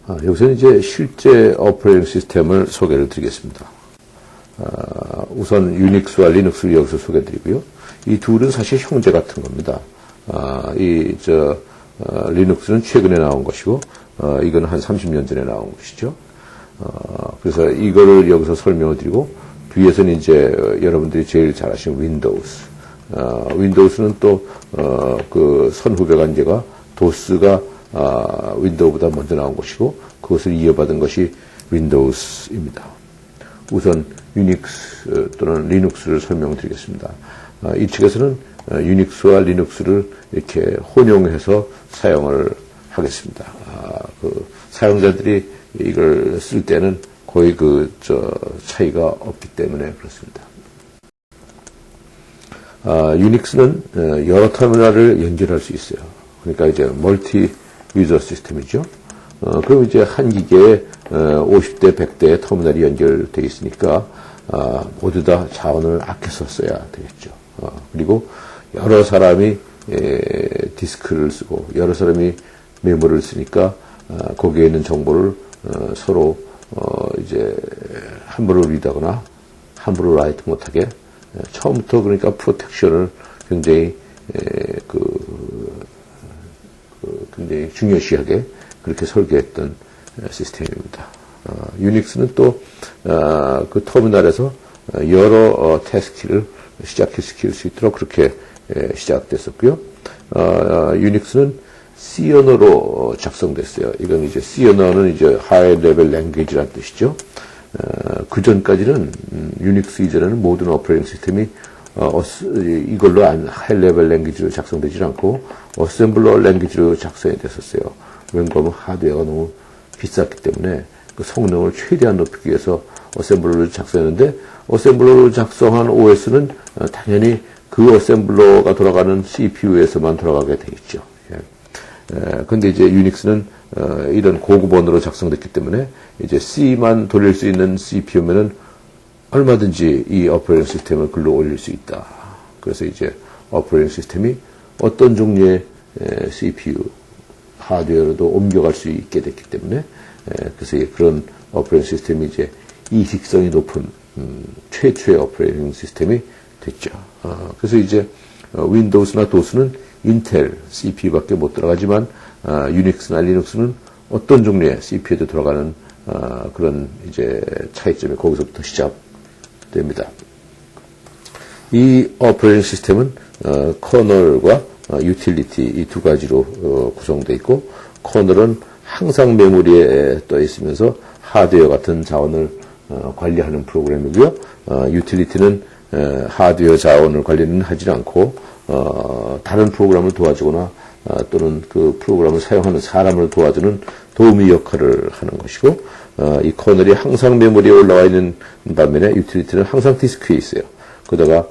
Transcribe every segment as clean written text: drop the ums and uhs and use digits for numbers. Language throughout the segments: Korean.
여기서는 이제 실제 오퍼레이팅 시스템을 소개를 드리겠습니다. 우선 유닉스와 리눅스를 여기서 소개드리고요. 이 둘은 사실 형제 같은 겁니다. 리눅스는 최근에 나온 것이고, 이건 한 30년 전에 나온 것이죠. 그래서 이거를 여기서 설명을 드리고, 뒤에서는 이제 여러분들이 제일 잘 아시는 윈도우스. 윈도우스는 또, 그 선후배 관계가 도스가 윈도우보다 먼저 나온 것이고, 그것을 이어받은 것이 윈도우스입니다. 우선 유닉스 또는 리눅스를 설명드리겠습니다. 이 측에서는 유닉스와 리눅스를 이렇게 혼용해서 사용을 하겠습니다. 사용자들이 이걸 쓸 때는 거의 차이가 없기 때문에 그렇습니다. 유닉스는 여러 터미널을 연결할 수 있어요. 그러니까 이제 멀티 유저 시스템이죠. 그럼 이제 한 기계에 50대, 100대의 터미널이 연결되어 있으니까 모두 다 자원을 아껴서 써야 되겠죠. 그리고 여러 사람이 디스크를 쓰고 여러 사람이 메모를 쓰니까 거기에 있는 정보를 서로 이제 함부로 리드하거나 함부로 라이트 못하게 처음부터 그러니까 프로텍션을 굉장히 굉장히 중요시하게 그렇게 설계했던 시스템입니다. 유닉스는 또 그 터미널에서 여러 태스키를 시작시킬 수 있도록 그렇게 시작됐었고요. 유닉스는 C 언어로 작성됐어요. 이건 이제 C 언어는 이제 하이 레벨 랭귀지라는 뜻이죠. 그 전까지는 유닉스 이전에는 모든 오퍼레이팅 시스템이 이걸로 하이 레벨 랭귀지로 작성되지 않고 어셈블러 랭귀지로 작성이 됐었어요. 왜냐하면 하드웨어가 너무 비쌌기 때문에 그 성능을 최대한 높이기 위해서 어셈블러를 작성했는데 어셈블러를 작성한 OS는 당연히 그 어셈블러가 돌아가는 CPU에서만 돌아가게 돼 있죠. 근데 이제 유닉스는 이런 고급 언어로 작성됐기 때문에 이제 C만 돌릴 수 있는 CPU면은 얼마든지 이 오퍼레이팅 시스템을 글로 올릴 수 있다. 그래서 이제 오퍼레이팅 시스템이 어떤 종류의 CPU 하드웨어로도 옮겨갈 수 있게 됐기 때문에 그래서 그런 오퍼레이팅 시스템이 이제 이식성이 높은 최초의 오퍼레이팅 시스템이 됐죠. 그래서 이제 윈도우스나 도스는 인텔 CPU밖에 못 들어가지만 유닉스나 리눅스는 어떤 종류의 CPU에도 들어가는 그런 이제 차이점이 거기서부터 시작됩니다. 이 오퍼레이팅 시스템은 커널과 유틸리티 이 두 가지로 구성되어 있고 커널은 항상 메모리에 떠 있으면서 하드웨어 같은 자원을 관리하는 프로그램이고요. 유틸리티는 하드웨어 자원을 관리는 하지 않고 다른 프로그램을 도와주거나 또는 그 프로그램을 사용하는 사람을 도와주는 도우미 역할을 하는 것이고 이 커널이 항상 메모리에 올라와 있는 반면에 유틸리티는 항상 디스크에 있어요. 그러다가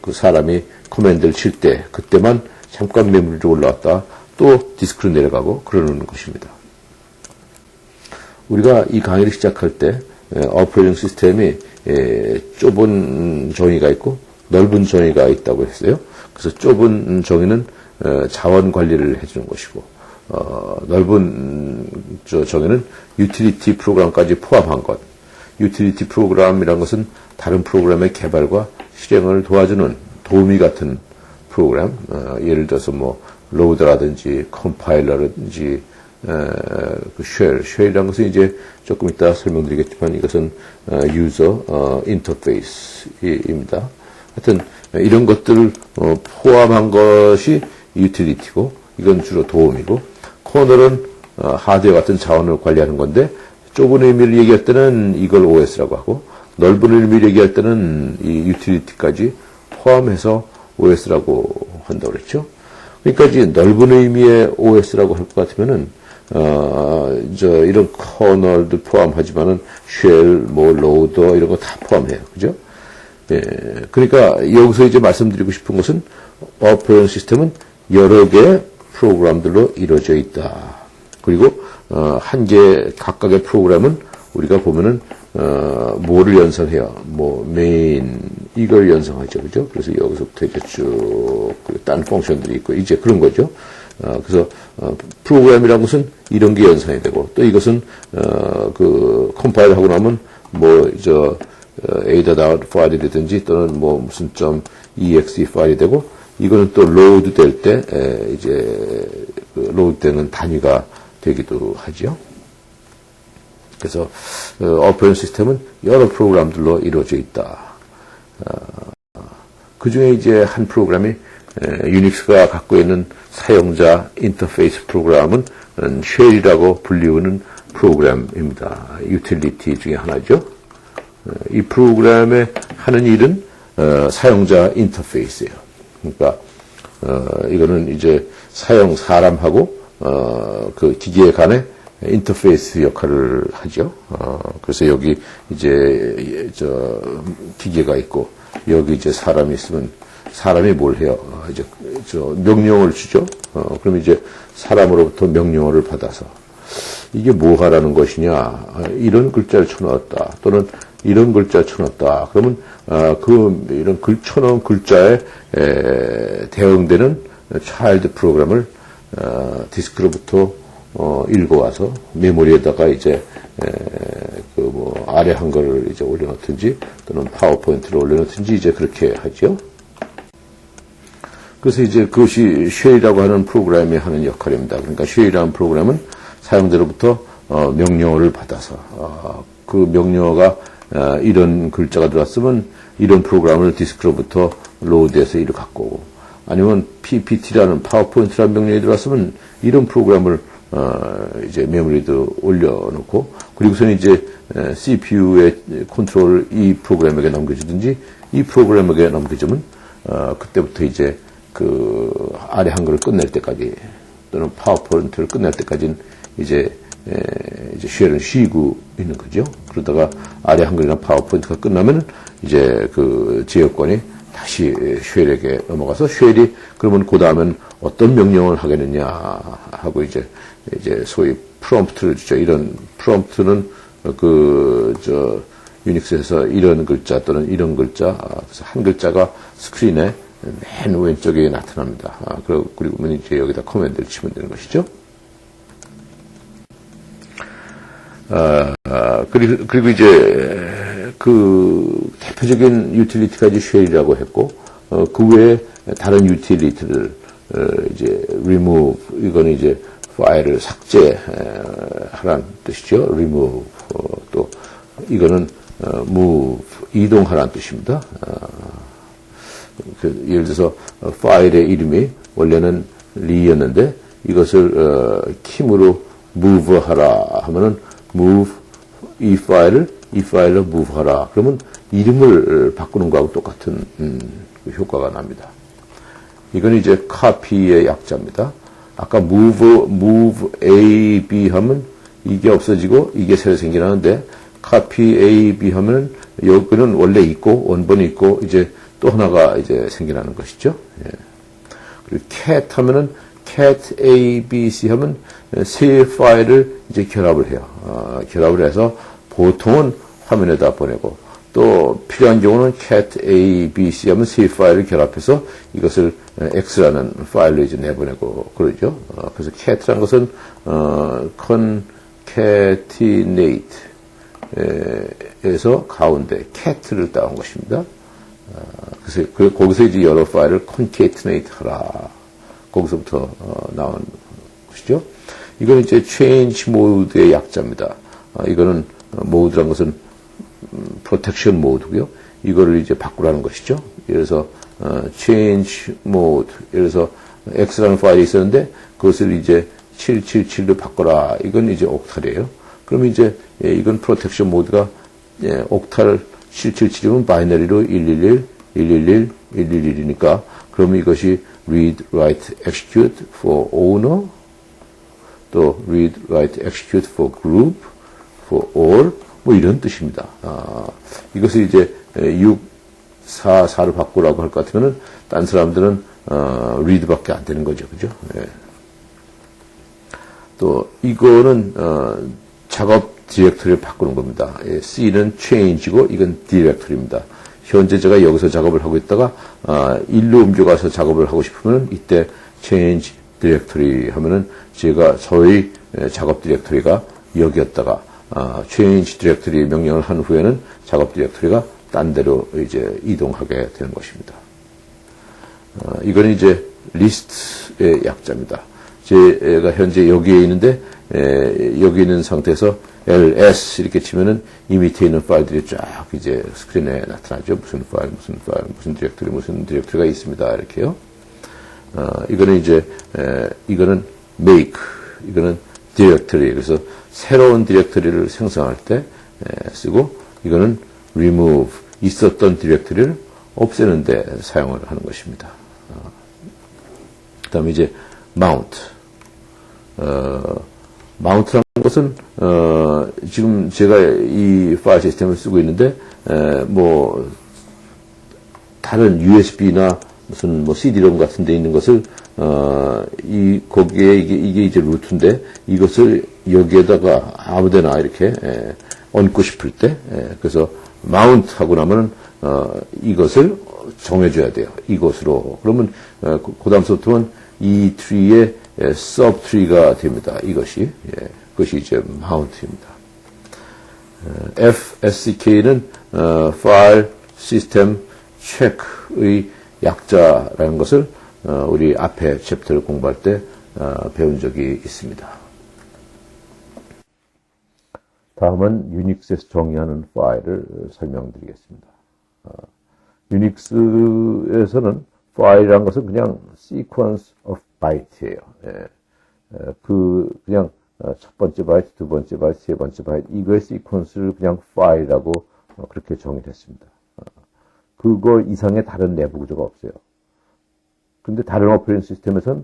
그 사람이 커맨드를 칠 때 그때만 잠깐 메모리로 올라왔다 또 디스크로 내려가고 그러는 것입니다. 우리가 이 강의를 시작할 때 오퍼레이팅 시스템이 좁은 정의가 있고 넓은 정의가 있다고 했어요. 그래서 좁은 정의는 자원 관리를 해주는 것이고 넓은 정의는 유틸리티 프로그램까지 포함한 것. 유틸리티 프로그램이라는 것은 다른 프로그램의 개발과 실행을 도와주는 도우미 같은 프로그램, 예를 들어서 뭐 로더라든지 컴파일러라든지 그 쉘이라는 것은 이제 조금 이따 설명드리겠지만 이것은 유저 인터페이스입니다. 하여튼 이런 것들을 포함한 것이 유틸리티고 이건 주로 도움이고 커널은 하드웨어 같은 자원을 관리하는 건데 좁은 의미를 얘기할 때는 이걸 OS라고 하고 넓은 의미를 얘기할 때는 이 유틸리티까지 포함해서 OS라고 한다고 그랬죠. 그러니까 이제 넓은 의미의 OS라고 할 것 같으면은 이런 커널도 포함하지만은 쉘, 뭐 로더 이런 거 다 포함해요. 그죠? 예. 그러니까 여기서 이제 말씀드리고 싶은 것은 오퍼레이팅 시스템은 여러 개의 프로그램들로 이루어져 있다. 그리고 한 개 각각의 프로그램은 우리가 보면은 뭐를 연상해요? 뭐 메인 이걸 연상하죠, 그죠? 그래서 여기서부터 이제 쭉 딴 펑션들이 있고 이제 그런 거죠. 그래서 프로그램이라는 것은 이런 게 연산이 되고 또 이것은 그 컴파일 하고 나면 ADA 파일이라든지 또는 뭐 무슨 .exe 파일이 되고 이거는 또 로드 될 때 이제 로드 되는 단위가 되기도 하죠. 그래서 오퍼레이팅 시스템은 여러 프로그램들로 이루어져 있다. 그 중에 이제 한 프로그램이 유닉스가 갖고 있는 사용자 인터페이스 프로그램은 쉘이라고 불리우는 프로그램입니다. 유틸리티 중에 하나죠. 이 프로그램에 하는 일은 사용자 인터페이스예요. 그러니까 이거는 이제 사람하고 그 기계 간의 인터페이스 역할을 하죠. 그래서 여기 이제 기계가 있고 여기 이제 사람이 있으면 사람이 뭘 해요? 이제 명령을 주죠. 그럼 이제 사람으로부터 명령어를 받아서 이게 뭐 하라는 것이냐? 이런 글자를 쳐넣었다. 또는 이런 글자 쳐넣었다. 그러면 이런 쳐넣은 글자에 대응되는 차일드 프로그램을 디스크로부터 읽어와서 메모리에다가 이제 아래 한글을 이제 올려놓든지 또는 파워포인트를 올려놓든지 이제 그렇게 하죠. 그래서 이제 그것이 쉘이라고 하는 프로그램이 하는 역할입니다. 그러니까 쉘이라는 프로그램은 사용자로부터 명령어를 받아서 그 명령어가 이런 글자가 들어왔으면 이런 프로그램을 디스크로부터 로드해서 이를 갖고 오고 아니면 PPT라는 파워포인트라는 명령이 들어왔으면 이런 프로그램을 이제 메모리도 올려놓고 그리고서는 이제 CPU의 컨트롤을 이 프로그램에게 넘겨주든지 이 프로그램에게 넘겨주면 그때부터 이제 그 아래 한글을 끝낼 때까지 또는 파워포인트를 끝낼 때까지는 이제 쉘은 쉬고 있는 거죠. 그러다가 아래 한글이나 파워포인트가 끝나면 이제 그 제어권이 다시 쉘에게 넘어가서 쉘이 그러면 그 다음엔 어떤 명령을 하겠느냐 하고 이제 소위 프롬프트를 주죠. 이런 프롬프트는 유닉스에서 이런 글자 또는 이런 글자, 그래서 한 글자가 스크린에 맨 왼쪽에 나타납니다. 그리고 이제 여기다 커맨드를 치면 되는 것이죠. 그리고 이제 그 대표적인 유틸리티가 이제 쉘이라고 했고, 그 외에 다른 유틸리티를 이제 remove, 이거는 이제 파일을 삭제하라는 뜻이죠. remove. 또 이거는 move, 이동하라는 뜻입니다. 예를 들어서 파일의 이름이 원래는 리였는데 이것을 킴으로 move 하라 하면은 move 이 파일로 move 하라. 그러면 이름을 바꾸는 거하고 똑같은 효과가 납니다. 이건 이제 copy의 약자입니다. 아까 move A, B 하면 이게 없어지고 이게 새로 생겨나는데 copy A, B 하면 여기는 원래 있고 원본이 있고 이제 또 하나가 이제 생겨나는 것이죠. 예. 그리고 cat 하면은 cat A, B, C 하면 세 파일을 이제 결합을 해요. 결합을 해서 보통은 화면에다 보내고 또 필요한 경우는 cat A, B, C 하면 세 파일을 결합해서 이것을 X라는 파일로 이제 내보내고 그러죠. 그래서 cat라는 것은 concatenate 에서 가운데 cat를 따온 것입니다. 그래서 거기서 이제 여러 파일을 concatenate 하라. 거기서부터 나온 것이죠. 이건 이제 change mode의 약자입니다. 이거는 mode라는 것은 protection mode고요. 이거를 이제 바꾸라는 것이죠. 예를 들어서 change mode, 예를 들어서 x라는 파일이 있었는데 그것을 이제 777로 바꿔라. 이건 이제 옥탈이에요. 그러면 이제 이건 protection mode가 옥탈 777이면 바이너리로 111, 111, 111이니까 그러면 이것이 read, write, execute for owner, 또 read, write, execute for group, for all, 뭐 이런 뜻입니다. 이것을 이제 6, 4, 4로 바꾸라고 할 것 같으면은 딴 사람들은 read밖에 안 되는 거죠, 그죠? 네. 또 이거는 작업 디렉터리를 바꾸는 겁니다. C는 change고 이건 디렉터리입니다. 현재 제가 여기서 작업을 하고 있다가 일로 옮겨가서 작업을 하고 싶으면 이때 change 디렉토리 하면은 제가 저의 작업 디렉토리가 여기였다가 change 디렉토리 명령을 한 후에는 작업 디렉토리가 딴 데로 이제 이동하게 되는 것입니다. 이거는 이제 리스트의 약자입니다. 제가 현재 여기에 있는데 여기 있는 상태에서 ls 이렇게 치면은 이 밑에 있는 파일들이 쫙 이제 스크린에 나타나죠. 무슨 파일, 무슨 디렉토리가 있습니다. 이렇게요. 이거는 이제 이거는 make, 이거는 디렉토리. 그래서 새로운 디렉토리를 생성할 때 쓰고, 이거는 remove, 있었던 디렉토리를 없애는 데 사용을 하는 것입니다. 그 다음에 이제 mount. mount라는 것은 지금 제가 이 파일 시스템을 쓰고 있는데 뭐 다른 USB나 무슨 뭐 CD-ROM 같은 데 있는 것을 거기에 이게 이제 루트인데 이것을 여기에다가 아무데나 이렇게 얹고 싶을 때 그래서 mount 하고 나면은 이것을 정해줘야 돼요. 이것으로. 그러면 그 다음부터는 이 트리의 서브 트리가 됩니다. 이것이. 그것이 이제 mount입니다. FSCK는 파일 시스템 체크의 약자라는 것을 우리 앞에 챕터를 공부할 때 배운 적이 있습니다. 다음은 유닉스에서 정의하는 파일을 설명드리겠습니다. 유닉스에서는 파일이라는 것은 그냥 sequence of byte예요. 그냥 첫 번째 바이트, 두 번째 바이트, 세 번째 바이트 이거의 시퀀스를 그냥 파일이라고 그렇게 정의했습니다. 그거 이상의 다른 내부 구조가 없어요. 근데 다른 오퍼레이팅 시스템에서는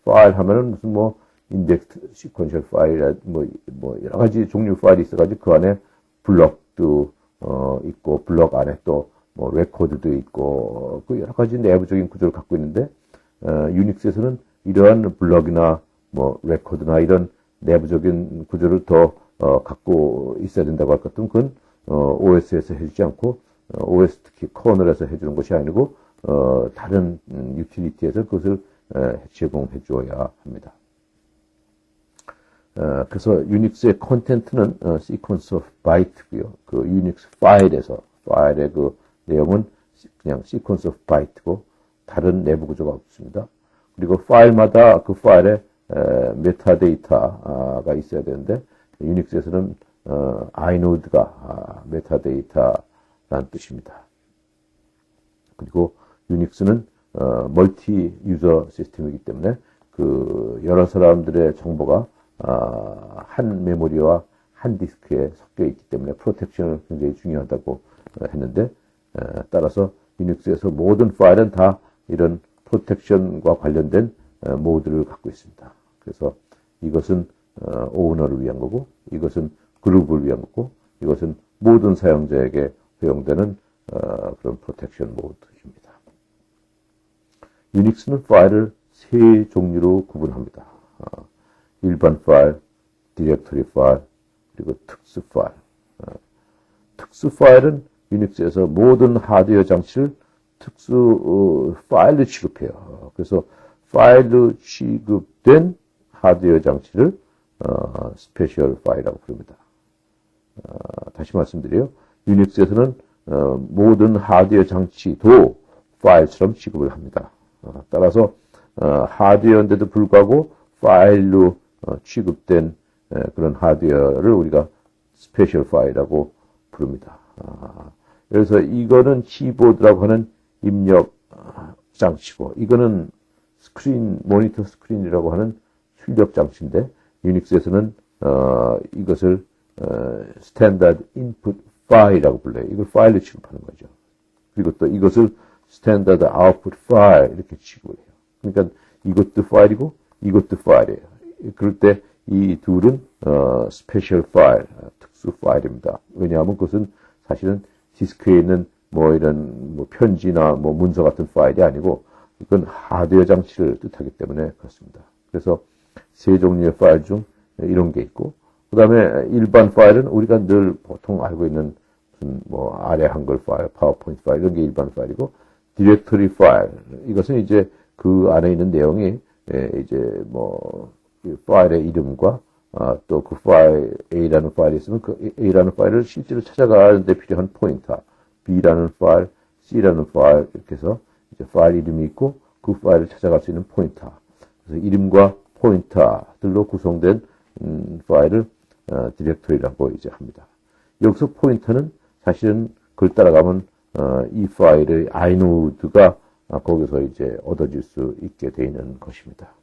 파일 하면은 무슨 뭐 인덱스 시퀀셜 파일 뭐 여러 가지 종류 파일이 있어가지고 그 안에 블럭도 있고 블럭 안에 또 뭐 레코드도 있고 그 여러 가지 내부적인 구조를 갖고 있는데 유닉스에서는 이러한 블럭이나 뭐 레코드나 이런 내부적인 구조를 더 갖고 있어야 된다고 할 것 같으면 그건 OS에서 해주지 않고 OS 특히 커널에서 해주는 것이 아니고 다른 유틸리티에서 그것을 제공해 주어야 합니다. 그래서 유닉스의 콘텐트는 sequence of byte고요. 그 유닉스 파일의 그 내용은 그냥 sequence of byte고 다른 내부 구조가 없습니다. 그리고 파일마다 그 파일에 메타데이터가 있어야 되는데 유닉스에서는 inode가 메타데이터라는 뜻입니다. 그리고 유닉스는 멀티 유저 시스템이기 때문에 그 여러 사람들의 정보가 한 메모리와 한 디스크에 섞여 있기 때문에 프로텍션은 굉장히 중요하다고 했는데 따라서 유닉스에서 모든 파일은 다 이런 프로텍션과 관련된 모드를 갖고 있습니다. 그래서 이것은 오너를 위한 거고 이것은 그룹을 위한 거고 이것은 모든 사용자에게 허용되는 그런 프로텍션 모드입니다. 유닉스는 파일을 세 종류로 구분합니다. 일반 파일, 디렉토리 파일, 그리고 특수 파일. 특수 파일은 유닉스에서 모든 하드웨어 장치를 특수 파일로 취급해요. 그래서 파일로 취급된 하드웨어 장치를 스페셜 파일이라고 부릅니다. 다시 말씀드려요. 유닉스에서는 모든 하드웨어 장치도 파일처럼 취급을 합니다. 따라서 하드웨어인데도 불구하고 파일로 취급된 그런 하드웨어를 우리가 스페셜 파일이라고 부릅니다. 그래서 이거는 키보드라고 하는 입력 장치고 이거는 모니터 스크린이라고 하는 출력 장치인데 유닉스에서는 이것을 스탠다드 인풋 파일이라고 불러요. 이걸 파일로 취급하는 거죠. 그리고 또 이것을 스탠다드 아웃풋 파일 이렇게 취급을 해요. 그러니까 이것도 파일이고 이것도 파일이에요. 그럴 때 이 둘은 스페셜 파일, 특수 파일입니다. 왜냐하면 그것은 사실은 디스크에 있는 뭐 이런 뭐 편지나 뭐 문서 같은 파일이 아니고 이건 하드웨어 장치를 뜻하기 때문에 그렇습니다. 그래서 세 종류의 파일 중 이런 게 있고 그 다음에 일반 파일은 우리가 늘 보통 알고 있는 무슨 뭐 아래 한글 파일, 파워포인트 파일 이런 게 일반 파일이고 디렉토리 파일 이것은 이제 그 안에 있는 내용이 이제 뭐 파일의 이름과 또 그 파일 A라는 파일이 있으면 그 A라는 파일을 실제로 찾아가는데 필요한 포인터, B라는 파일, C라는 파일 이렇게 해서 이제 파일 이름이 있고 그 파일을 찾아갈 수 있는 포인터. 그래서 이름과 포인터들로 구성된 파일을 디렉토리라고 이제 합니다. 여기서 포인터는 사실은 그걸 따라가면 이 파일의 아이노드가 거기서 이제 얻어질 수 있게 되어 있는 것입니다.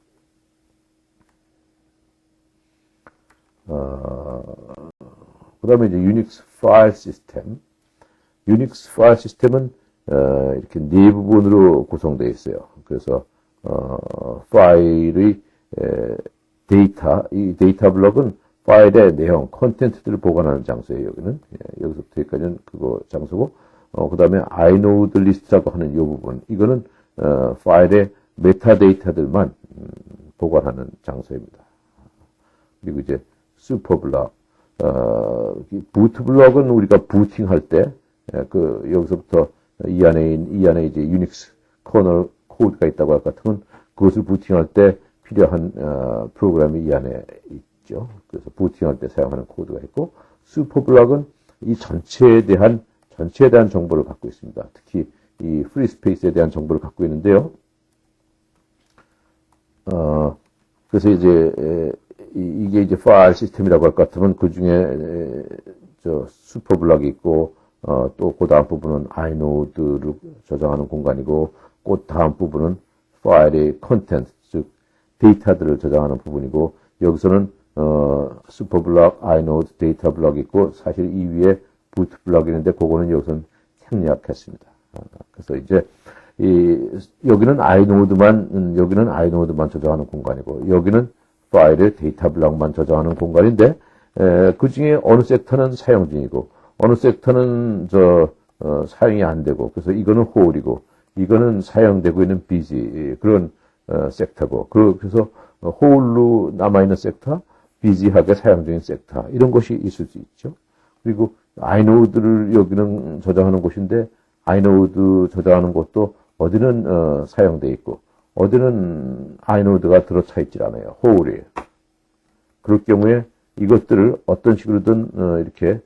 그 다음에 이제 유닉스 파일 시스템. 유닉스 파일 시스템은 이렇게 네 부분으로 구성되어 있어요. 그래서 파일의 데이터, 이 데이터 블록은 파일의 내용, 컨텐츠들을 보관하는 장소예요. 여기는 여기서부터 여기까지는 그거 장소고, 그 다음에 아이노드 리스트라고 하는 이 부분, 이거는 파일의 메타데이터들만 보관하는 장소입니다. 그리고 이제 슈퍼 블록, 부트 블록은 우리가 부팅할 때, 여기서부터 이 안에 이제 유닉스 커널 코드가 있다고 할 것 같으면 그것을 부팅할 때 필요한 프로그램이 이 안에 있죠. 그래서 부팅할 때 사용하는 코드가 있고, 슈퍼 블록은 이 전체에 대한 정보를 갖고 있습니다. 특히 이 프리 스페이스에 대한 정보를 갖고 있는데요. 그래서 이제 이게 이제 파일 시스템이라고 할 것 같으면 그 중에 슈퍼 블록이 있고 또 그 다음 부분은 아이노드를 저장하는 공간이고 그 다음 부분은 파일의 컨텐츠 즉 데이터들을 저장하는 부분이고 여기서는 슈퍼 블록, 아이노드, 데이터 블록이 있고 사실 이 위에 부트 블록이 있는데 그거는 여기서는 생략했습니다. 그래서 이제 여기는 아이노드만 저장하는 공간이고 여기는 파일의 데이터 블록만 저장하는 공간인데 그 중에 어느 섹터는 사용 중이고 어느 섹터는 사용이 안 되고 그래서 이거는 홀이고 이거는 사용되고 있는 비지 그런 섹터고 그래서 홀로 남아있는 섹터, 비지하게 사용 중인 섹터 이런 것이 있을 수 있죠. 그리고 아이노드를 여기는 저장하는 곳인데 아이노드 저장하는 곳도 어디는 사용돼 있고 어디는 아이노드가 들어차 있질 않아요. 홀이에요. 그럴 경우에 이것들을 어떤 식으로든 이렇게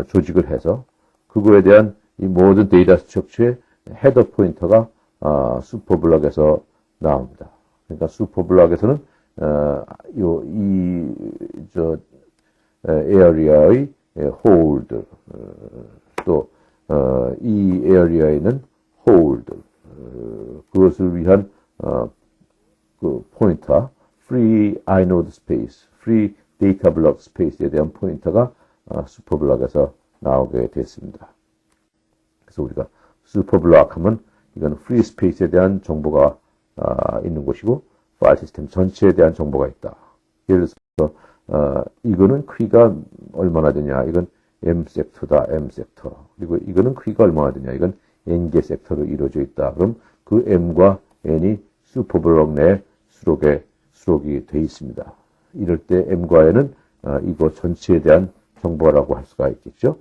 조직을 해서 그거에 대한 이 모든 데이터 스트럭처의 헤더 포인터가 슈퍼블록에서 나옵니다. 그러니까 슈퍼블록에서는 에어리어의 홀들 또 이 에어리어에 있는 홀들 그것을 위한 그 포인터, free inode space, free data block space에 대한 포인터가 슈퍼블록에서 나오게 됐습니다. 그래서 우리가 슈퍼블록 하면 이건 free space에 대한 정보가 있는 곳이고 파일 시스템 전체에 대한 정보가 있다. 예를 들어서 이거는 크기가 얼마나 되냐? 이건 M 섹터다, M 섹터. 그리고 이거는 크기가 얼마나 되냐? 이건 N개 섹터로 이루어져 있다. 그럼 그 M과 N이 슈퍼블록 내 수록이 되어 있습니다. 이럴 때 M과 N은 이거 전체에 대한 정보라고 할 수가 있겠죠.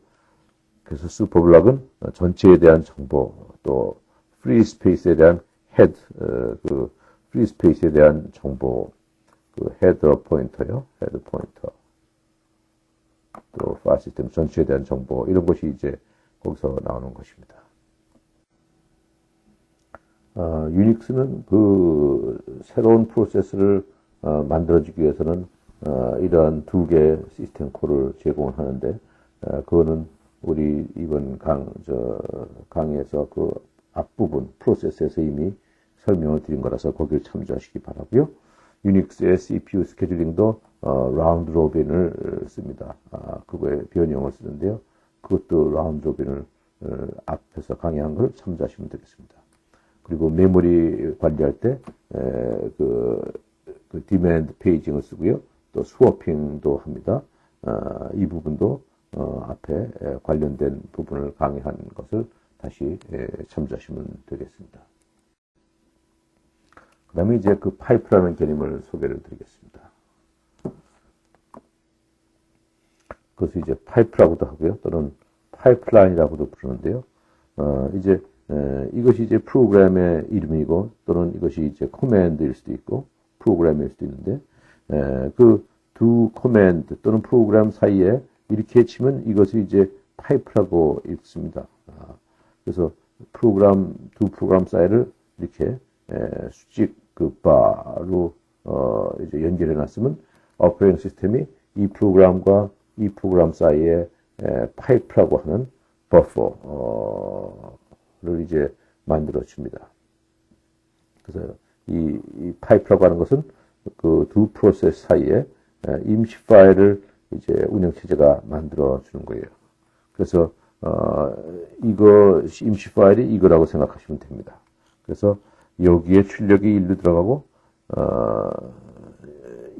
그래서 슈퍼블록은 전체에 대한 정보, 또 프리 스페이스에 대한 프리 스페이스에 대한 정보, 그 헤더 포인터요, 헤더 포인터. 또 파일 시스템 전체에 대한 정보, 이런 것이 이제 거기서 나오는 것입니다. 유닉스는 그 새로운 프로세스를 만들어주기 위해서는 이러한 두 개의 시스템 콜을 제공하는데 그거는 우리 이번 강의에서 그 앞부분 프로세스에서 이미 설명을 드린 거라서 거기를 참조하시기 바라고요. 유닉스의 CPU 스케줄링도 라운드 로빈을 씁니다. 그거에 변형을 쓰는데요. 그것도 라운드 로빈을 앞에서 강의한 걸 참조하시면 되겠습니다. 그리고 메모리 관리할 때 그 디맨드 페이징을 쓰고요. 또 스워핑도 합니다. 이 부분도 앞에 관련된 부분을 강의한 것을 다시 참조하시면 되겠습니다. 그 다음에 이제 그 파이프라는 개념을 소개를 드리겠습니다. 그것을 이제 파이프라고도 하고요. 또는 파이프라인이라고도 부르는데요. 이것이 이제 프로그램의 이름이고 또는 이것이 이제 코맨드일 수도 있고 프로그램일 수도 있는데, 그 두 커맨드 또는 프로그램 사이에 이렇게 치면 이것을 이제 파이프라고 읽습니다. 그래서 두 프로그램 사이를 이렇게 수직 그 바로 이제 연결해 놨으면 오퍼레이팅 시스템이 이 프로그램과 이 프로그램 사이에 파이프라고 하는 버퍼를 이제 만들어 줍니다. 그래서 이 파이프라고 하는 것은 그 두 프로세스 사이에 임시 파일을 이제 운영체제가 만들어 주는 거예요. 그래서 이거 임시 파일이 이거라고 생각하시면 됩니다. 그래서 여기에 출력이 일로 들어가고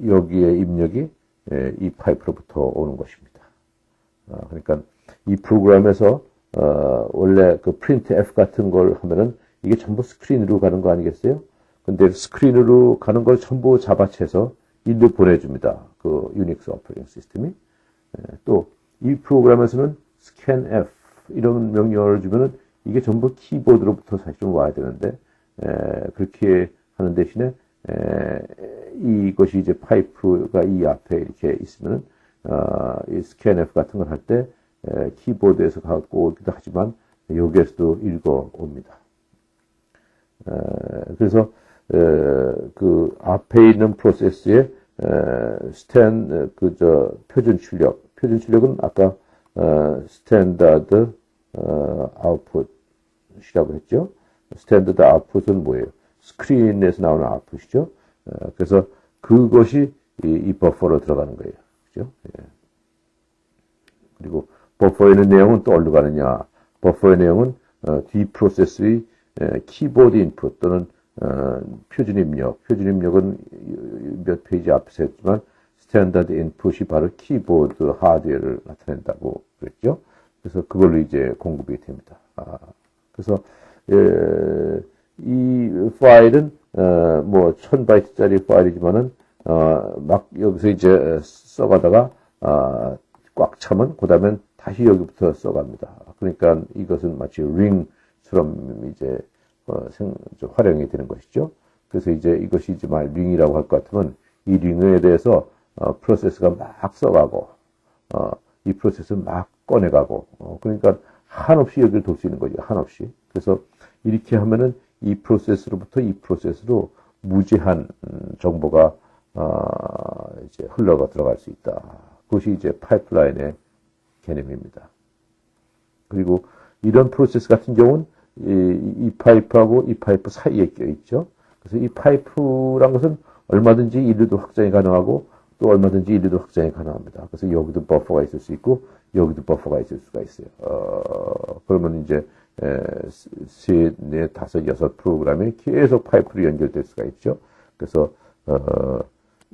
여기에 입력이 이 파이프로부터 오는 것입니다. 그러니까 이 프로그램에서 원래 그 프린트 F 같은 걸 하면은 이게 전부 스크린으로 가는 거 아니겠어요? 근데 스크린으로 가는 걸 전부 잡아채서 일로 보내줍니다. 그 유닉스 오퍼레이팅 시스템이. 또 이 프로그램에서는 scanf 이런 명령어를 주면은 이게 전부 키보드로부터 사실은 와야 되는데 그렇게 하는 대신에 이것이 이제 파이프가 이 앞에 이렇게 있으면은 이 scanf 같은 걸 할 때 키보드에서 갖고 오기도 하지만 여기에서도 읽어 옵니다. 그래서 그 앞에 있는 프로세스의 표준 출력은 아까 스탠다드 아웃풋이라고 했죠. 스탠다드 아웃풋은 뭐예요? 스크린에서 나오는 아웃풋이죠. 그래서 그것이 이 버퍼로 들어가는 거예요. 그죠? 예. 그리고 버퍼에 있는 내용은 또 어디로 가느냐? 버퍼의 내용은 뒤 프로세스의 키보드 인풋 또는 표준 입력은 몇 페이지 앞에서 했지만 스탠다드 인풋이 바로 키보드 하드웨어를 나타낸다고 그랬죠. 그래서 그걸로 이제 공급이 됩니다. 그래서 이 파일은 뭐 1000바이트짜리 파일이지만은 막 여기서 이제 써가다가 꽉 차면 그다음엔 다시 여기부터 써갑니다. 그러니까 이것은 마치 링처럼 이제 활용이 되는 것이죠. 그래서 이제 이것이 이제 링이라고 할 것 같으면 이 링에 대해서 프로세스가 막 써가고 이 프로세스를 막 꺼내가고 그러니까 한없이 여기를 돌 수 있는 거죠. 한없이. 그래서 이렇게 하면은 이 프로세스로부터 이 프로세스로 무제한 정보가 이제 흘러가 들어갈 수 있다. 그것이 이제 파이프라인의 개념입니다. 그리고 이런 프로세스 같은 경우는 이 파이프하고 이 파이프 사이에 껴있죠. 그래서 이 파이프란 것은 얼마든지 일류도 확장이 가능하고 또 얼마든지 일류도 확장이 가능합니다. 그래서 여기도 버퍼가 있을 수 있고 여기도 버퍼가 있을 수가 있어요. 그러면 이제 셋, 넷, 다섯, 여섯 프로그램이 계속 파이프로 연결될 수가 있죠. 그래서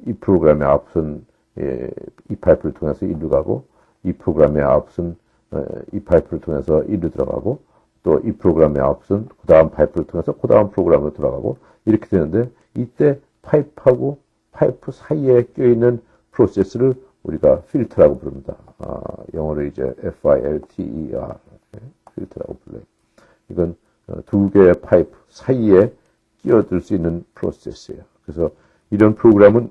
이 프로그램의 아웃풋은 이 파이프를 통해서 일로 가고 이 프로그램의 아웃풋은 이 파이프를 통해서 일로 들어가고 또 이 프로그램의 아웃풋은 그 다음 파이프를 통해서 그 다음 프로그램으로 들어가고 이렇게 되는데 이때 파이프하고 파이프 사이에 껴있는 프로세스를 우리가 필터라고 부릅니다. 영어로 이제 FILTER 필터라고 불러요. 이건 두 개의 파이프 사이에 끼어들 수 있는 프로세스예요. 그래서 이런 프로그램은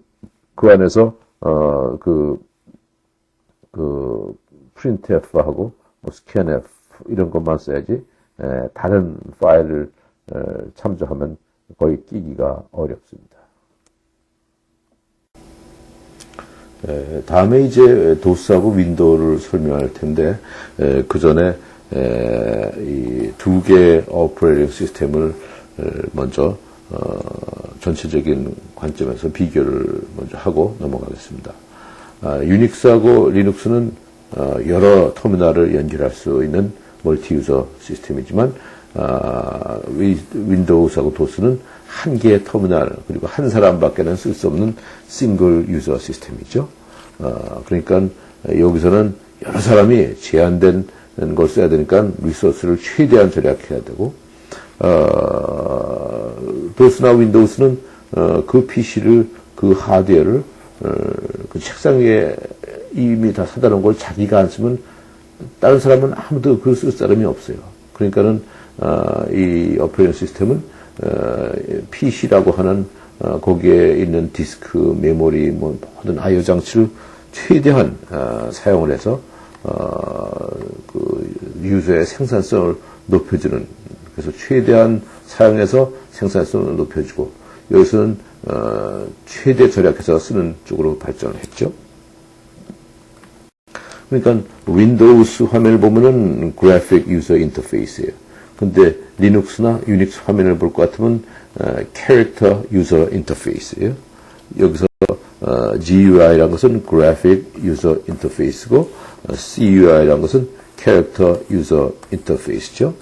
그 안에서 printf하고 뭐 scanf 이런 것만 써야지 다른 파일을 참조하면 거의 끼기가 어렵습니다. 다음에 이제 도스하고 윈도우를 설명할 텐데 그 전에 이 두 개의 오퍼레이팅 시스템을 먼저 전체적인 관점에서 비교를 먼저 하고 넘어가겠습니다. 유닉스하고 리눅스는 여러 터미널을 연결할 수 있는 멀티 유저 시스템이지만 윈도우스하고 도스는 한 개의 터미널 그리고 한 사람밖에는 쓸 수 없는 싱글 유저 시스템이죠. 그러니까 여기서는 여러 사람이 제한된 걸 써야 되니까 리소스를 최대한 절약해야 되고 도스나 윈도우스는 그 PC를 그 하드웨어를 그 책상 위에 이미 다 사다놓은 걸 자기가 안 쓰면 다른 사람은 아무도 그걸 쓸 사람이 없어요. 그러니까는 이 오퍼레이팅 시스템은 PC라고 하는 거기에 있는 디스크, 메모리, 뭐 모든 I/O 장치를 최대한 사용을 해서 그 유저의 생산성을 높여주는, 그래서 최대한 사용해서 생산성을 높여주고, 여기서는 최대 절약해서 쓰는 쪽으로 발전을 했죠. 그러니까 윈도우스 화면을 보면은 그래픽 유저 인터페이스예요. 근데 리눅스나 유닉스 화면을 볼 것 같으면 캐릭터 유저 인터페이스예요. 여기서 GUI라는 것은 그래픽 유저 인터페이스고 CUI라는 것은 캐릭터 유저 인터페이스죠.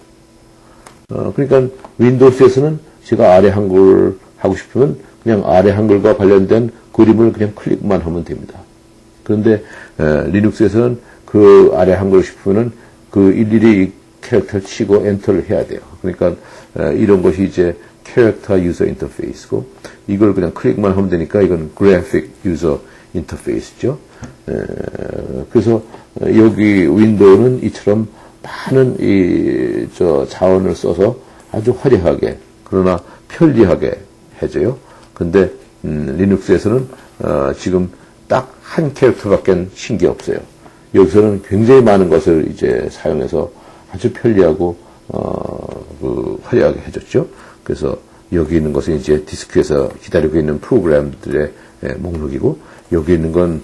그러니까 윈도우스에서는 제가 아래 한글 하고 싶으면 그냥 아래 한글과 관련된 그림을 그냥 클릭만 하면 됩니다. 그런데 리눅스에서는 그 아래 한글 싶으면은 그 일일이 캐릭터를 치고 엔터를 해야 돼요. 그러니까 이런 것이 이제 캐릭터 유저 인터페이스고, 이걸 그냥 클릭만 하면 되니까 이건 그래픽 유저 인터페이스죠. 그래서 여기 윈도우는 이처럼 많은 자원을 써서 아주 화려하게, 그러나 편리하게 해줘요. 근데 리눅스에서는 지금 딱 한 캐릭터밖에 친 게 없어요. 여기서는 굉장히 많은 것을 이제 사용해서 아주 편리하고 화려하게 해줬죠. 그래서 여기 있는 것은 이제 디스크에서 기다리고 있는 프로그램들의 목록이고, 여기 있는 건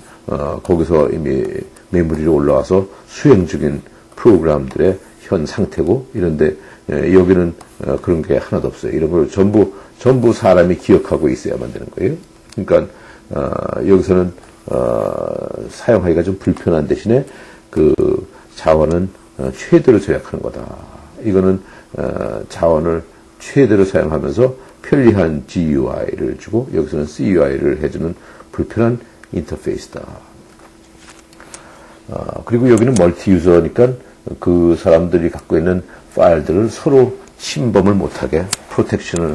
거기서 이미 메모리로 올라와서 수행 중인 프로그램들의 현 상태고, 이런데 여기는 그런 게 하나도 없어요. 이런 걸 전부 사람이 기억하고 있어야만 되는 거예요. 그러니까 여기서는 사용하기가 좀 불편한 대신에 그 자원은 최대로 절약하는 거다. 이거는 자원을 최대로 사용하면서 편리한 GUI를 주고, 여기서는 CUI를 해주는 불편한 인터페이스다. 그리고 여기는 멀티 유저니까 그 사람들이 갖고 있는 파일들을 서로 침범을 못하게 프로텍션을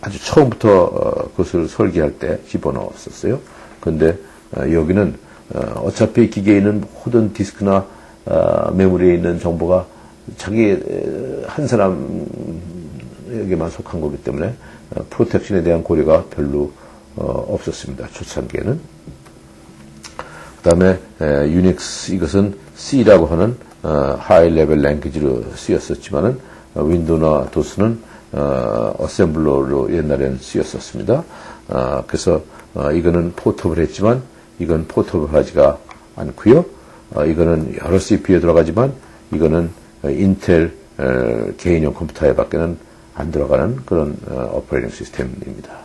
아주 처음부터 그것을 설계할 때 집어넣었었어요. 그런데 여기는 어차피 기계에 있는 모든 디스크나 메모리에 있는 정보가 자기 한 사람에게만 속한 거기 때문에 프로텍션에 대한 고려가 별로 없었습니다. 초창기에는. 그 다음에 유닉스, 이것은 C라고 하는 하이 레벨 랭귀지로 쓰였었지만은 윈도우나 도스는 어셈블러로 옛날에는 쓰였었습니다. 그래서 이거는 포터블 했지만 이건 포터블 하지가 않고요. 이거는 여러 CPU에 들어가지만 이거는 인텔 개인용 컴퓨터에 밖에는 안 들어가는 그런 오퍼레이팅 시스템입니다.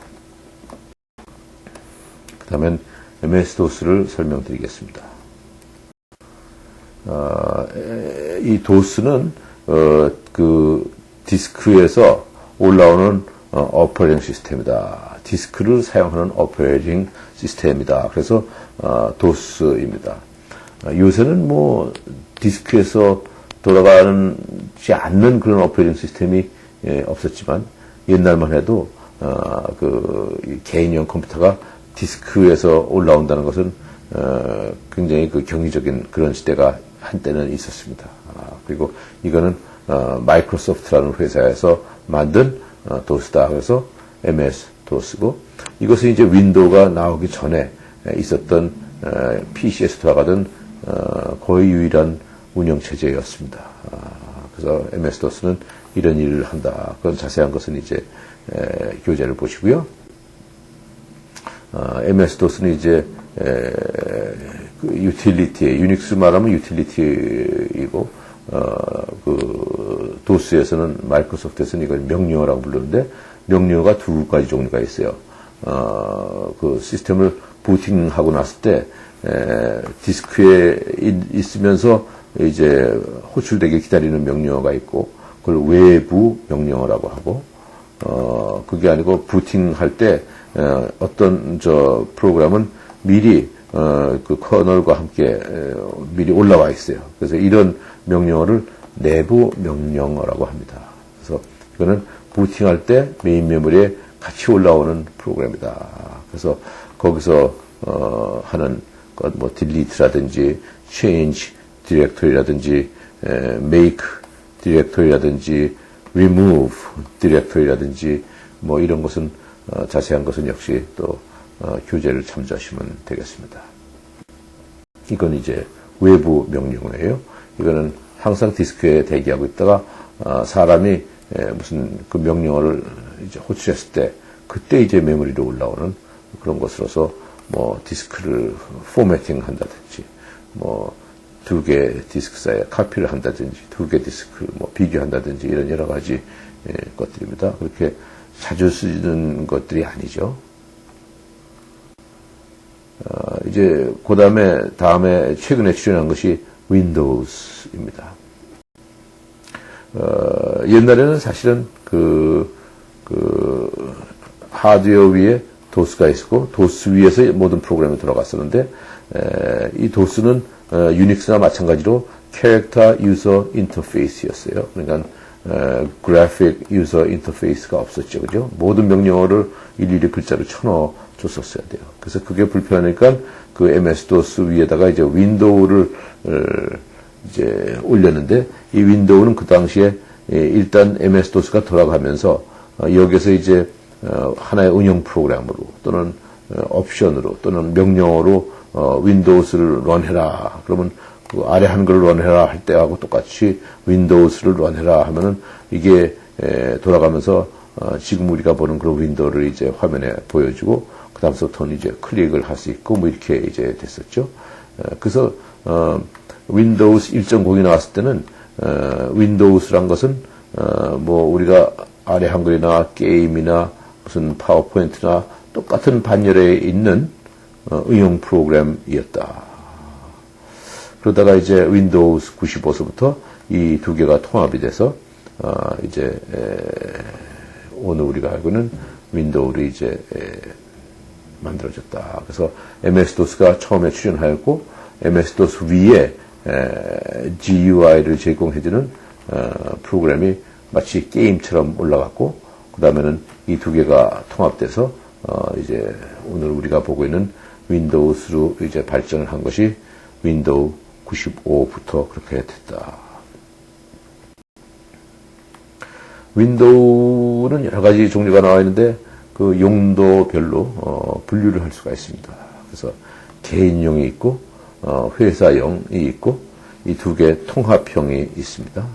그 다음엔 MS-DOS를 설명드리겠습니다. 이 도스는 그 디스크에서 올라오는 오퍼레이팅 시스템이다. 디스크를 사용하는 오퍼레이팅 시스템이다. 그래서 도스입니다. 요새는 뭐 디스크에서 돌아가지 않는 그런 오퍼레이팅 시스템이 없었지만, 옛날만 해도 그 개인용 컴퓨터가 디스크에서 올라온다는 것은 굉장히 그 경이적인 그런 시대가 한때는 있었습니다. 그리고 이거는 마이크로소프트라는 회사에서 만든 도스다. 그래서 MS-DOS고, 이것은 이제 윈도우가 나오기 전에 있었던 PC에서 돌아가던 거의 유일한 운영체제였습니다. 그래서 MS-DOS는 이런 일을 한다. 그런 자세한 것은 이제 교재를 보시고요. MS-DOS는 이제 그 유틸리티에, 유닉스 말하면 유틸리티이고, 그 도스에서는, 마이크로소프트에서는 이걸 명령어라고 부르는데, 명령어가 두 가지 종류가 있어요. 그 시스템을 부팅하고 났을 때 디스크에 있으면서 이제 호출되게 기다리는 명령어가 있고, 그걸 외부 명령어라고 하고, 그게 아니고 부팅할 때 어떤 프로그램은 미리 그 커널과 함께 미리 올라와 있어요. 그래서 이런 명령어를 내부 명령어라고 합니다. 그래서 이거는 부팅할 때 메인 메모리에 같이 올라오는 프로그램이다. 그래서 거기서 하는 것, 뭐 delete라든지 change 디렉토리라든지 make 디렉토리라든지 remove 디렉토리라든지 뭐 이런 것은 자세한 것은 역시 또 교재를 참조하시면 되겠습니다. 이건 이제 외부 명령어예요. 이거는 항상 디스크에 대기하고 있다가 사람이 무슨 그 명령어를 이제 호출했을 때 그때 이제 메모리로 올라오는 그런 것으로서 뭐 디스크를 포매팅 한다든지 뭐 두 개 디스크 사이에 카피를 한다든지 두 개 디스크를 뭐 비교한다든지 이런 여러 가지 것들입니다. 그렇게 자주 쓰는 것들이 아니죠. 이제 그 다음에 최근에 출연한 것이 윈도우즈입니다. 옛날에는 사실은 하드웨어 위에 도스가 있고 도스 위에서 모든 프로그램이 들어갔었는데 이 도스는 유닉스나 마찬가지로 캐릭터 유저 인터페이스였어요. 그러니까 그래픽 유저 인터페이스가 없었죠. 그죠? 모든 명령어를 일일이 글자로 쳐넣어 줬었어야 돼요. 그래서 그게 불편하니까 그 MS-DOS 위에다가 이제 윈도우를 이제 올렸는데 이 윈도우는 그 당시에 일단 MS-DOS가 돌아가면서 여기서 이제 하나의 운영 프로그램으로 또는 옵션으로 또는 명령어로 윈도우스를 런해라. 그러면 그 아래 한글을 런해라 할 때하고 똑같이 윈도우스를 런해라 하면은 이게 돌아가면서 지금 우리가 보는 그런 윈도우를 이제 화면에 보여주고 그 다음부터는 이제 클릭을 할 수 있고 뭐 이렇게 이제 됐었죠. 그래서 윈도우스 1.0이 나왔을 때는 윈도우스란 것은 뭐 우리가 아래 한글이나 게임이나 무슨 파워포인트나 똑같은 반열에 있는 응용 프로그램이었다. 그러다가 이제 윈도우스 95서부터 이 두 개가 통합이 돼서 이제 오늘 우리가 알고 있는 윈도우를 이제 만들어졌다. 그래서 MS-DOS가 처음에 출연하였고 MS-DOS 위에 GUI를 제공해주는 프로그램이 마치 게임처럼 올라갔고 그 다음에는 이 두 개가 통합돼서 이제 오늘 우리가 보고 있는 윈도우스로 이제 발전을 한 것이 윈도우 95부터 그렇게 됐다. 윈도우는 여러 가지 종류가 나와 있는데 그 용도별로 분류를 할 수가 있습니다. 그래서 개인용이 있고 회사용이 있고 이 두 개 통합형이 있습니다.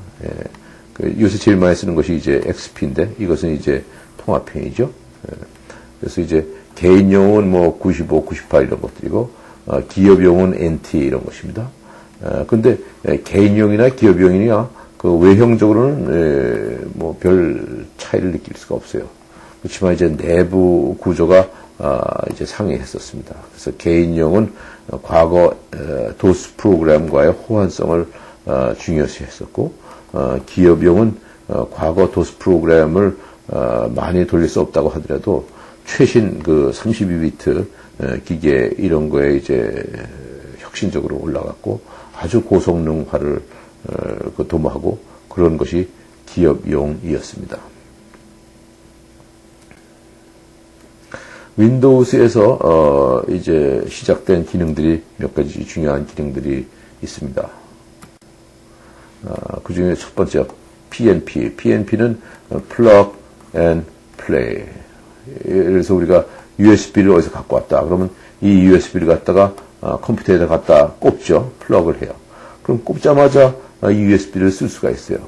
요새 제일 많이 쓰는 것이 이제 XP인데 이것은 이제 통합형이죠. 그래서 이제 개인용은 뭐 95, 98 이런 것들이고 기업용은 NT 이런 것입니다. 근데 개인용이나 기업용이나 그 외형적으로는 뭐 별 차이를 느낄 수가 없어요. 그렇지만 이제 내부 구조가 이제 상이했었습니다. 그래서 개인용은 과거 도스 프로그램과의 호환성을 중요시했었고 기업용은 과거 도스 프로그램을 많이 돌릴 수 없다고 하더라도 최신 그 32비트 기계 이런 거에 이제 혁신적으로 올라갔고 아주 고성능화를 도모하고 그런 것이 기업용이었습니다. 윈도우스에서 이제 시작된 기능들이 몇 가지 중요한 기능들이 있습니다. 그 중에 첫 번째 PNP. PNP는 Plug and Play. 그래서 우리가 USB를 어디서 갖고 왔다. 그러면 이 USB를 갖다가 컴퓨터에다 갖다 꼽죠. 플러그를 해요. 그럼 꼽자마자 이 USB를 쓸 수가 있어요.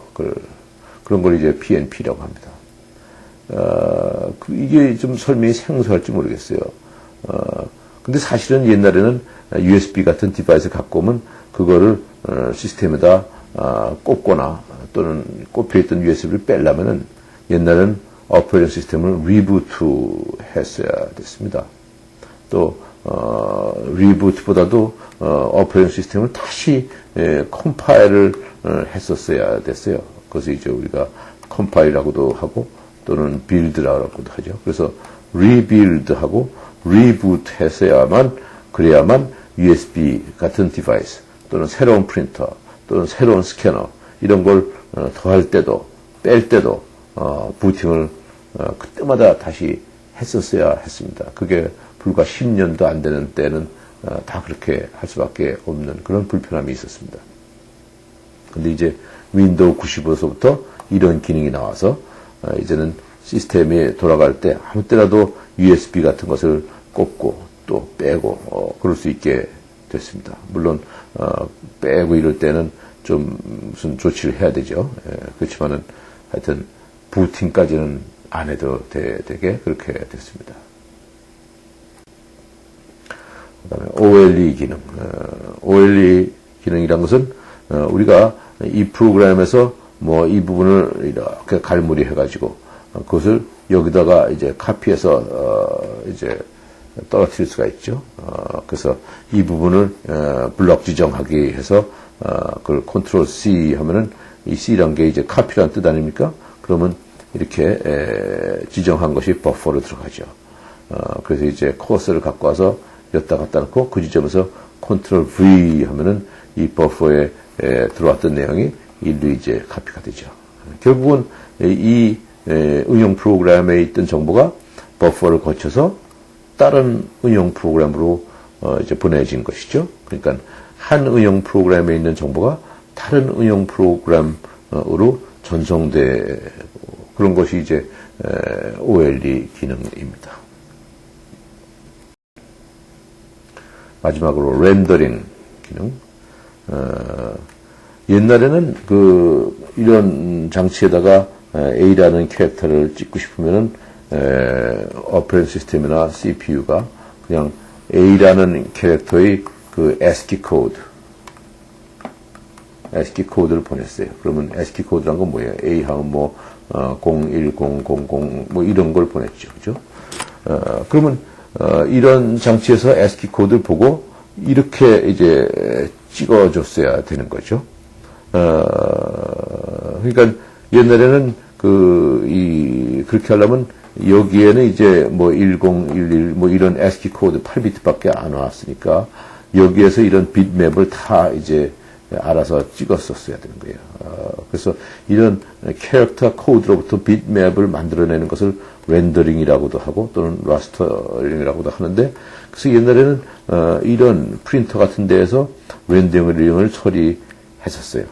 그런 걸 이제 PNP라고 합니다. 이게 좀 설명이 생소할지 모르겠어요. 근데 사실은 옛날에는 USB 같은 디바이스를 갖고 오면 그거를 시스템에다 꼽거나 또는 꼽혀있던 USB를 빼려면은 옛날에는 오퍼레이팅 시스템을 리부트 했어야 됐습니다. 또 리부트보다도 오퍼레이팅 시스템을 다시 컴파일을 했었어야 됐어요. 그래서 이제 우리가 컴파일이라고도 하고 또는 빌드라고도 하죠. 그래서 리빌드하고 리부트 했어야만 그래야만 USB 같은 디바이스 또는 새로운 프린터 또는 새로운 스캐너 이런 걸 더할 때도 뺄 때도 부팅을 그때마다 다시 했었어야 했습니다. 그게 불과 10년도 안 되는 때는 다 그렇게 할 수밖에 없는 그런 불편함이 있었습니다. 근데 이제 윈도우 95서부터 이런 기능이 나와서 이제는 시스템이 돌아갈 때 아무 때라도 USB 같은 것을 꽂고 또 빼고 그럴 수 있게 됐습니다. 물론 빼고 이럴 때는 좀 무슨 조치를 해야 되죠. 그렇지만은 하여튼 부팅까지는 안 해도 되게 그렇게 됐습니다. 그다음에 OLE 기능. OLE 기능이란 것은 우리가 이 프로그램에서 뭐 이 부분을 이렇게 갈무리 해가지고 그것을 여기다가 이제 카피해서 이제 떨어뜨릴 수가 있죠. 그래서 이 부분을 블럭 지정하기 해서 그걸 컨트롤 C 하면은 이 C란 게 이제 카피란 뜻 아닙니까? 그러면 이렇게 지정한 것이 버퍼로 들어가죠. 그래서 이제 커서를 갖고 와서 여기다 갖다 놓고 그 지점에서 컨트롤 V 하면은 이 버퍼에 들어왔던 내용이 일로 이제 카피가 되죠. 결국은 이 응용 프로그램에 있던 정보가 버퍼를 거쳐서 다른 응용 프로그램으로 이제 보내진 것이죠. 그러니까 한 응용 프로그램에 있는 정보가 다른 응용 프로그램으로 전송돼 그런 것이 이제 OLE 기능입니다. 마지막으로 렌더링 기능. 옛날에는 이런 장치에다가 A라는 캐릭터를 찍고 싶으면은 오퍼레이팅 시스템이나 CPU가 그냥 A라는 캐릭터의 그 ASCII 코드를 보냈어요. 그러면 ASCII 코드란 건 뭐예요? A하고 뭐 01000 뭐 이런 걸 보냈죠. 그죠? 그러면 이런 장치에서 ASCII 코드를 보고 이렇게 이제 찍어줬어야 되는 거죠. 그러니까 옛날에는 그렇게 하려면 여기에는 이제 뭐 1011 뭐 이런 ASCII 코드 8비트밖에 안 왔으니까 여기에서 이런 bit맵을 다 이제 알아서 찍었었어야 되는 거예요. 그래서 이런 캐릭터 코드로부터 bit맵을 만들어내는 것을 렌더링이라고도 하고 또는 라스터링이라고도 하는데 그래서 옛날에는 이런 프린터 같은 데에서 렌더링을 처리했었어요.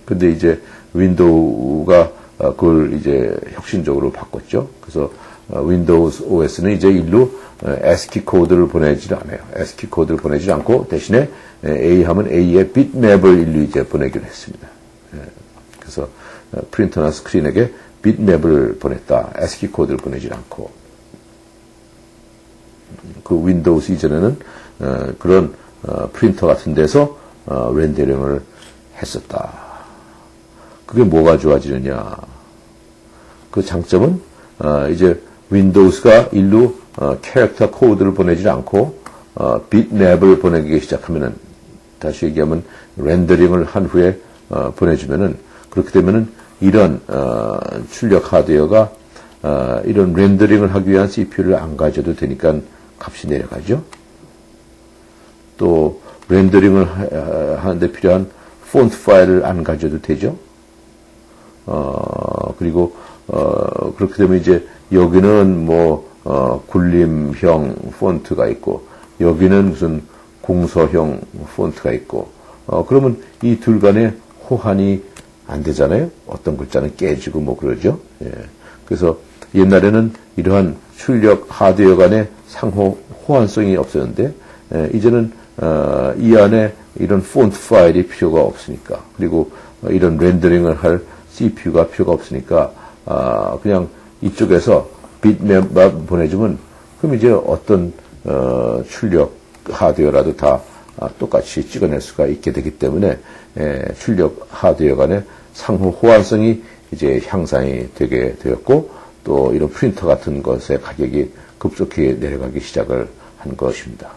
근데 이제 윈도우가 그걸 이제 혁신적으로 바꿨죠. 그래서 윈도우 OS는 이제 일로 ASCII 코드를 보내질 않아요. ASCII 코드를 보내질 않고 대신에 A 하면 A의 bit맵을 일로 이제 보내기로 했습니다. 그래서 프린터나 스크린에게 bit맵을 보냈다. ASCII 코드를 보내질 않고 그 윈도우 이전에는 그런 프린터 같은 데서 렌더링을 했었다. 그게 뭐가 좋아지느냐? 그 장점은 이제 윈도우스가 일로 캐릭터 코드를 보내지 않고 bit맵을 보내기 시작하면은 다시 얘기하면 렌더링을 한 후에 보내주면은 그렇게 되면은 이런 출력 하드웨어가 이런 렌더링을 하기 위한 CPU를 안 가져도 되니까 값이 내려가죠. 또 렌더링을 하는데 필요한 폰트 파일을 안 가져도 되죠. 그리고 그렇게 되면 이제 여기는 뭐 굴림형 폰트가 있고 여기는 무슨 공서형 폰트가 있고 그러면 이 둘 간에 호환이 안 되잖아요. 어떤 글자는 깨지고 뭐 그러죠. 예. 그래서 옛날에는 이러한 출력 하드웨어 간의 상호 호환성이 없었는데 이제는 이 안에 이런 폰트 파일이 필요가 없으니까 그리고 이런 렌더링을 할 CPU가 필요가 없으니까 그냥 이쪽에서 bit맵만 보내주면 그럼 이제 어떤 출력 하드웨어라도 다 똑같이 찍어낼 수가 있게 되기 때문에 출력 하드웨어 간의 상호 호환성이 이제 향상이 되게 되었고 또 이런 프린터 같은 것의 가격이 급속히 내려가기 시작을 한 것입니다.